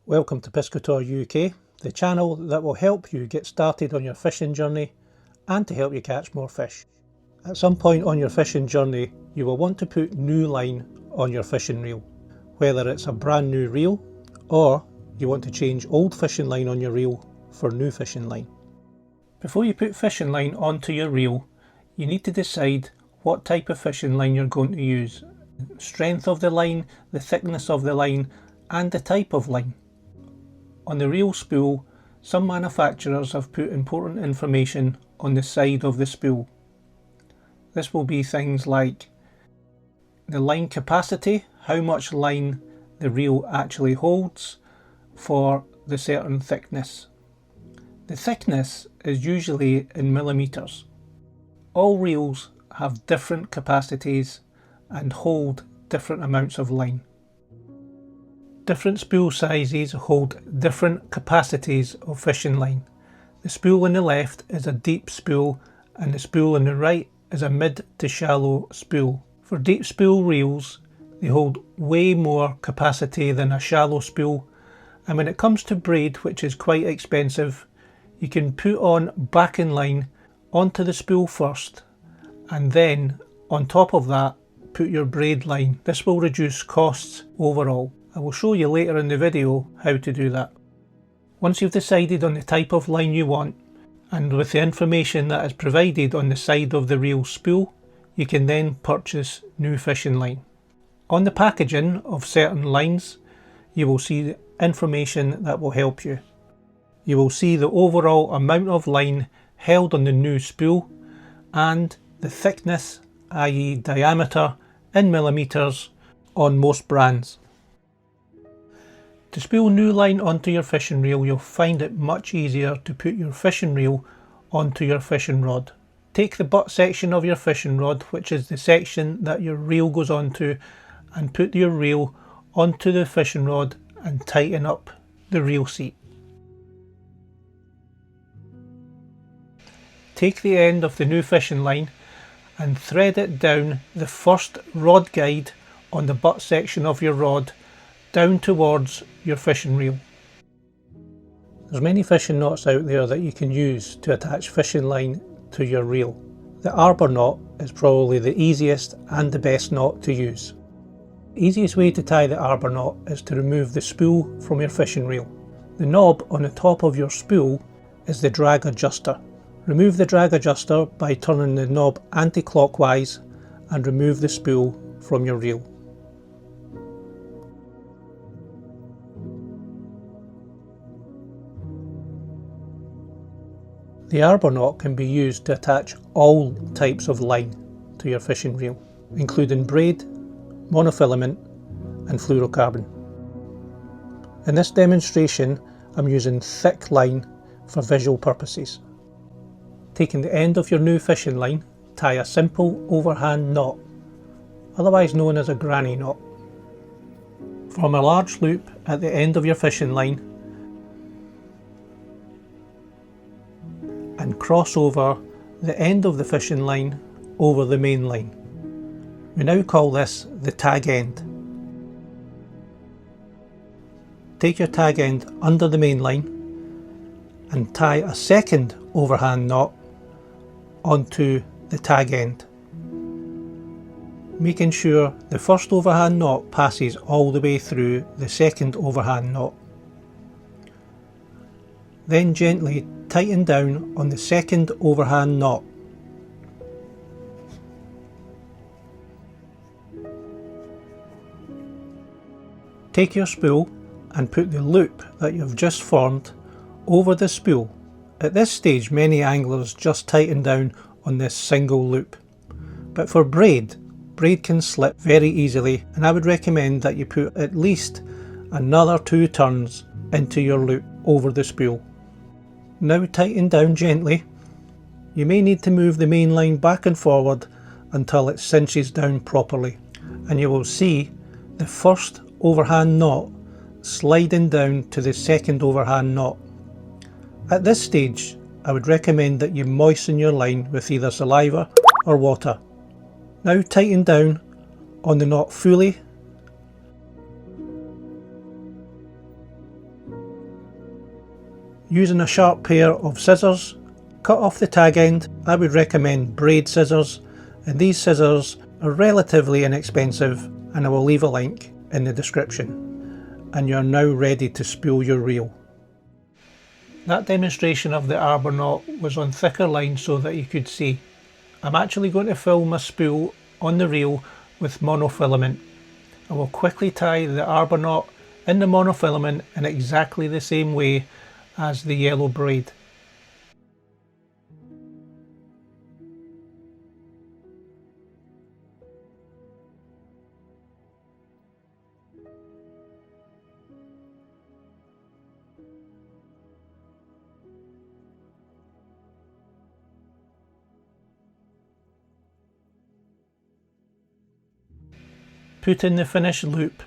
Welcome to Piscator UK, the channel that will help you get started on your fishing journey and to help you catch more fish. At some point on your fishing journey, you will want to put new line on your fishing reel, whether it's a brand new reel or you want to change old fishing line on your reel for new fishing line. Before you put fishing line onto your reel, you need to decide what type of fishing line you're going to use, strength of the line, the thickness of the line and the type of line. On the reel spool, some manufacturers have put important information on the side of the spool. This will be things like the line capacity, how much line the reel actually holds for the certain thickness. The thickness is usually in millimeters. All reels have different capacities and hold different amounts of line. Different spool sizes hold different capacities of fishing line. The spool on the left is a deep spool and the spool on the right is a mid to shallow spool. For deep spool reels, they hold way more capacity than a shallow spool, and when it comes to braid, which is quite expensive, you can put on backing line onto the spool first and then on top of that put your braid line. This will reduce costs overall. I will show you later in the video how to do that. Once you've decided on the type of line you want, and with the information that is provided on the side of the reel spool, you can then purchase new fishing line. On the packaging of certain lines, you will see information that will help you. You will see the overall amount of line held on the new spool and the thickness, i.e. diameter in millimeters on most brands. To spool new line onto your fishing reel, you'll find it much easier to put your fishing reel onto your fishing rod. Take the butt section of your fishing rod, which is the section that your reel goes onto, and put your reel onto the fishing rod and tighten up the reel seat. Take the end of the new fishing line and thread it down the first rod guide on the butt section of your rod down towards your fishing reel. There's many fishing knots out there that you can use to attach fishing line to your reel. The arbor knot is probably the easiest and the best knot to use. The easiest way to tie the arbor knot is to remove the spool from your fishing reel. The knob on the top of your spool is the drag adjuster. Remove the drag adjuster by turning the knob anti-clockwise and remove the spool from your reel. The arbor knot can be used to attach all types of line to your fishing reel, including braid, monofilament and fluorocarbon. In this demonstration, I'm using thick line for visual purposes. Taking the end of your new fishing line, tie a simple overhand knot, otherwise known as a granny knot. Form a large loop at the end of your fishing line and cross over the end of the fishing line over the main line. We now call this the tag end. Take your tag end under the main line and tie a second overhand knot onto the tag end, making sure the first overhand knot passes all the way through the second overhand knot. Then gently tighten down on the second overhand knot. Take your spool and put the loop that you've just formed over the spool. At this stage, many anglers just tighten down on this single loop. But for braid can slip very easily, and I would recommend that you put at least another 2 turns into your loop over the spool. Now tighten down gently. You may need to move the main line back and forward until it cinches down properly, and you will see the first overhand knot sliding down to the second overhand knot. At this stage, I would recommend that you moisten your line with either saliva or water. Now tighten down on the knot fully Using a sharp pair of scissors, cut off the tag end. I would recommend braid scissors, and these scissors are relatively inexpensive, and I will leave a link in the description. And you're now ready to spool your reel. That demonstration of the arbor knot was on thicker line so that you could see. I'm actually going to fill my spool on the reel with monofilament. I will quickly tie the arbor knot in the monofilament in exactly the same way as the yellow braid. Put in the finished loop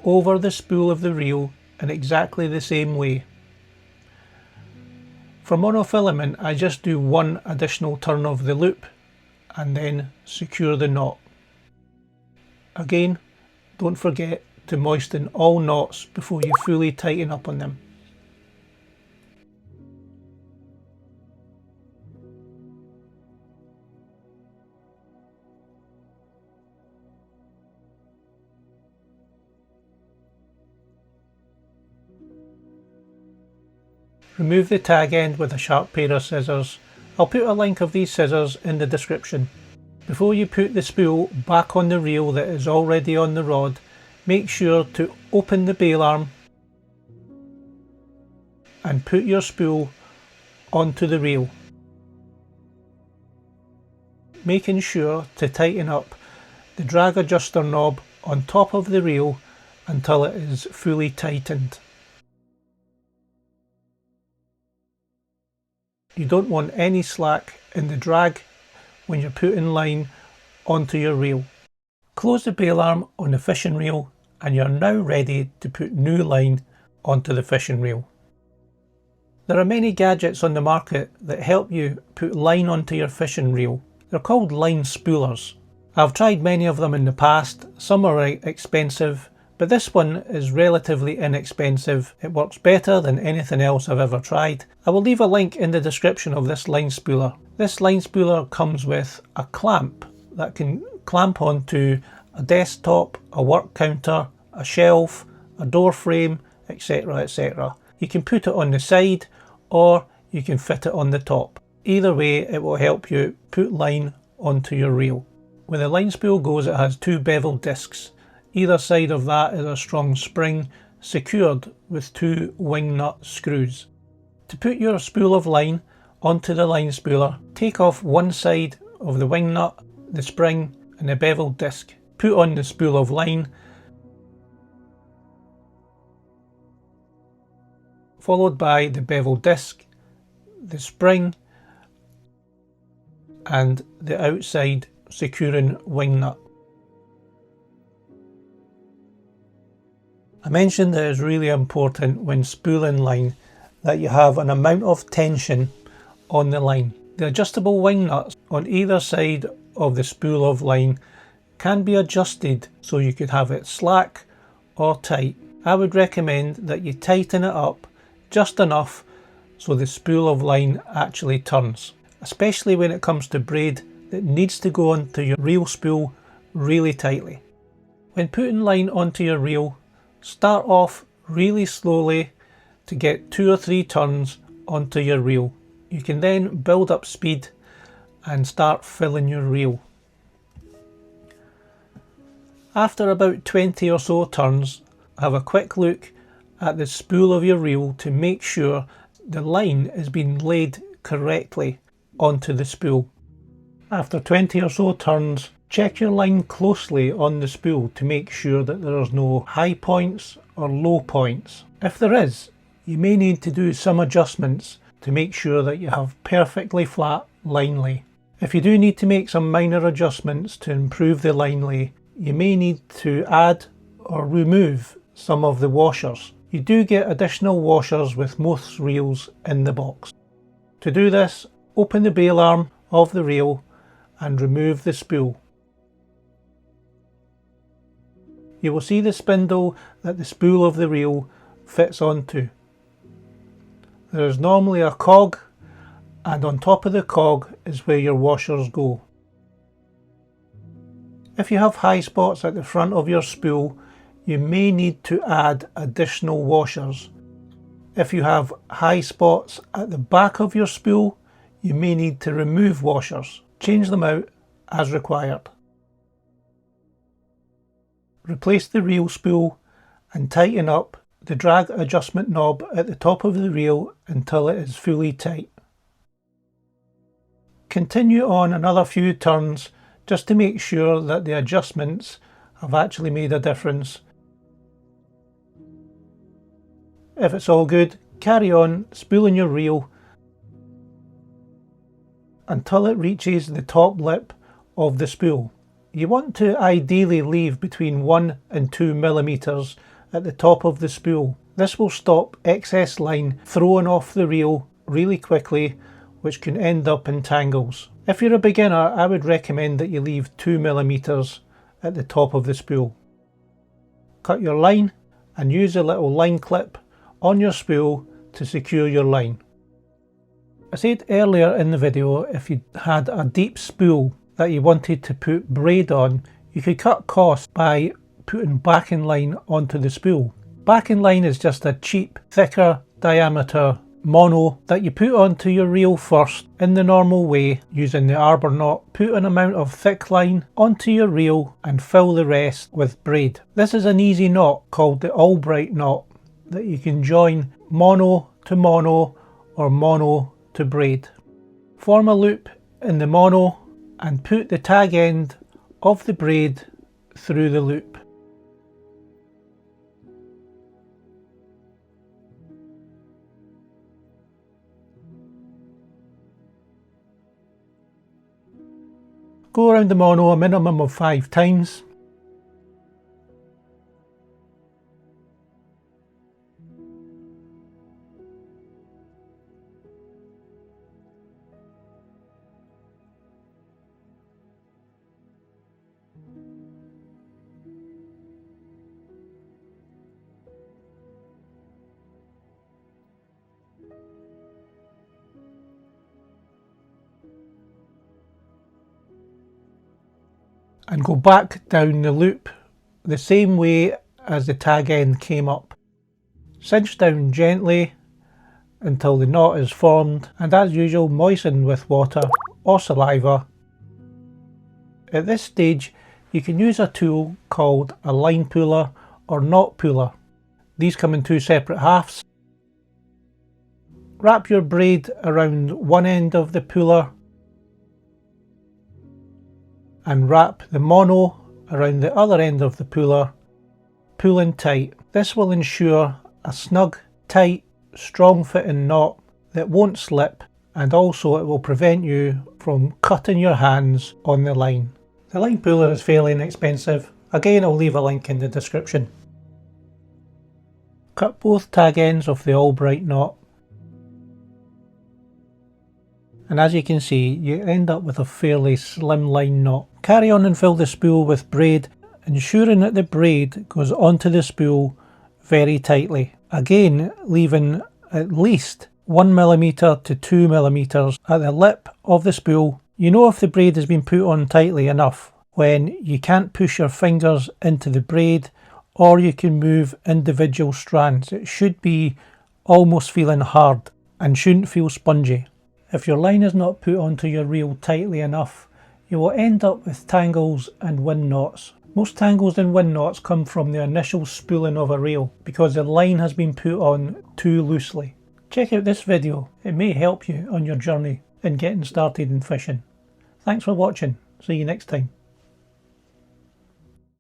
over the spool of the reel in exactly the same way. For monofilament, I just do one additional turn of the loop and then secure the knot. Again, don't forget to moisten all knots before you fully tighten up on them. Remove the tag end with a sharp pair of scissors. I'll put a link of these scissors in the description. Before you put the spool back on the reel that is already on the rod, make sure to open the bail arm and put your spool onto the reel, making sure to tighten up the drag adjuster knob on top of the reel until it is fully tightened. You don't want any slack in the drag when you're putting line onto your reel. Close the bail arm on the fishing reel and you're now ready to put new line onto the fishing reel. There are many gadgets on the market that help you put line onto your fishing reel. They're called line spoolers. I've tried many of them in the past. Some are expensive, but this one is relatively inexpensive. It works better than anything else I've ever tried. I will leave a link in the description of this line spooler. This line spooler comes with a clamp that can clamp onto a desktop, a work counter, a shelf, a door frame, etc, etc. You can put it on the side or you can fit it on the top. Either way, it will help you put line onto your reel. When the line spool goes, it has two bevel discs. Either side of that is a strong spring secured with two wing nut screws. To put your spool of line onto the line spooler, take off one side of the wing nut, the spring and the bevel disc. Put on the spool of line, followed by the bevel disc, the spring and the outside securing wing nut. I mentioned that it's really important when spooling line that you have an amount of tension on the line. The adjustable wing nuts on either side of the spool of line can be adjusted so you could have it slack or tight. I would recommend that you tighten it up just enough so the spool of line actually turns, especially when it comes to braid that needs to go onto your reel spool really tightly. When putting line onto your reel, start off really slowly to get 2 or 3 turns onto your reel. You can then build up speed and start filling your reel. After about 20 or so turns, have a quick look at the spool of your reel to make sure the line is being laid correctly onto the spool. After 20 or so turns, check your line closely on the spool to make sure that there is no high points or low points. If there is, you may need to do some adjustments to make sure that you have perfectly flat line lay. If you do need to make some minor adjustments to improve the line lay, you may need to add or remove some of the washers. You do get additional washers with most reels in the box. To do this, open the bail arm of the reel and remove the spool. You will see the spindle that the spool of the reel fits onto. there is normally a cog, and on top of the cog is where your washers go. If you have high spots at the front of your spool, you may need to add additional washers. If you have high spots at the back of your spool, you may need to remove washers. Change them out as required. Replace the reel spool and tighten up the drag adjustment knob at the top of the reel until it is fully tight. Continue on another few turns just to make sure that the adjustments have actually made a difference. If it's all good, carry on spooling your reel until it reaches the top lip of the spool. You want to ideally leave between 1 and 2 millimeters at the top of the spool. This will stop excess line thrown off the reel really quickly, which can end up in tangles. If you're a beginner, I would recommend that you leave 2 millimeters at the top of the spool. Cut your line and use a little line clip on your spool to secure your line. I said earlier in the video, if you had a deep spool that you wanted to put braid on, you could cut costs by putting backing line onto the spool. Backing line is just a cheap, thicker diameter mono that you put onto your reel first in the normal way using the arbor knot. Put an amount of thick line onto your reel and fill the rest with braid. This is an easy knot called the Albright knot that you can join mono to mono or mono to braid. Form a loop in the mono and put the tag end of the braid through the loop. Go around the mono a minimum of 5 times. And go back down the loop the same way as the tag end came up. Cinch down gently until the knot is formed, and as usual moisten with water or saliva. At this stage you can use a tool called a line puller or knot puller. These come in 2 separate halves. Wrap your braid around one end of the puller and wrap the mono around the other end of the puller, pulling tight. This will ensure a snug, tight, strong fitting knot that won't slip, and also it will prevent you from cutting your hands on the line. The line puller is fairly inexpensive. Again, I'll leave a link in the description. Cut both tag ends of the Albright knot, and as you can see you end up with a fairly slim line knot. Carry on and fill the spool with braid, ensuring that the braid goes onto the spool very tightly. Again, leaving at least 1mm to 2mm at the lip of the spool. You know if the braid has been put on tightly enough when you can't push your fingers into the braid, or you can move individual strands. It should be almost feeling hard and shouldn't feel spongy. If your line is not put onto your reel tightly enough, you will end up with tangles and wind knots. Most tangles and wind knots come from the initial spooling of a reel because the line has been put on too loosely. Check out this video, it may help you on your journey in getting started in fishing. Thanks for watching, see you next time.